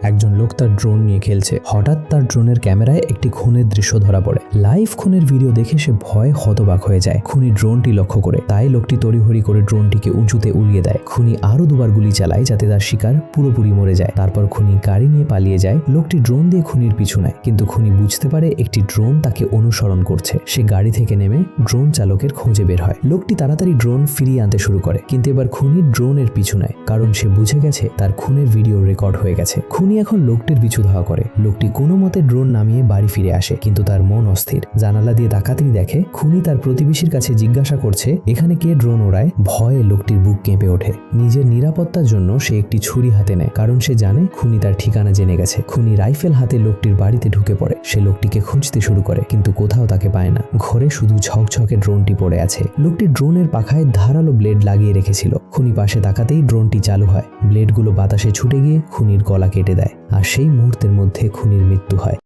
একজন লোক তার ড্রোন নিয়ে খেলছে। হঠাৎ তার ড্রোনের ক্যামেরায় একটি খুনের দৃশ্য ধরা পড়ে। লাইভ খুনের ভিডিও দেখে সে ভয়ে হতবাক হয়ে যায়। খুনি ড্রোনটি লক্ষ্য করে, তাই লোকটি তড়িঘড়ি করে ড্রোনটিকে উঁচুতে উড়িয়ে দেয়। খুনি আরো দুবার গুলি চালায় যাতে তার শিকার পুরোপুরি মরে যায়। তারপর খুনি গাড়ি নিয়ে পালিয়ে যায়। লোকটি ড্রোন দিয়ে খুনির পিছু নেয়, কিন্তু খুনি বুঝতে পারে একটি ড্রোন তাকে অনুসরণ করছে। সে গাড়ি থেকে নেমে ড্রোন চালকের খোঁজে বের হয়। লোকটি তাড়াতাড়ি ড্রোন ফিরিয়ে আনতে শুরু করে, কিন্তু এবার খুনি ড্রোনের পিছু নেয়, কারণ সে বুঝে গেছে তার খুনের ভিডিও রেকর্ড হয়ে গেছে। খুনি এখন লোকটির পিছু ধাওয়া করে। লোকটি কোনো মতে ড্রোন নামিয়ে বাড়ি ফিরে আসে, কিন্তু তার মন অস্থির। জানালা দিয়ে তাকাতেই দেখে খুনি তার প্রতিবেশীর কাছে জিজ্ঞাসা করছে এখানে কে ড্রোন ওড়ায়। ভয়ে লোকটির বুক কেঁপে ওঠে। নিজের নিরাপত্তার জন্য সে একটি ছুরি হাতে নেয়, কারণ সে জানে খুনি তার ঠিকানা জেনে গেছে। খুনি রাইফেল হাতে লোকটির বাড়িতে ঢুকে পড়ে। সে লোকটিকে খুঁজতে শুরু করে, কিন্তু কোথাও তাকে পায় না। ঘরে শুধু ঝকঝকে ড্রোনটি পড়ে আছে। লোকটি ড্রোনের পাখায় ধারালো ব্লেড লাগিয়ে রেখেছিল। খুনি পাশে তাকাতেই ড্রোনটি চালু হয়। ব্লেডগুলো বাতাসে ছুটে গিয়ে খুনির গলা কেটে দেয়, আর সেই মুহূর্তের মধ্যে খুনির মৃত্যু হয়।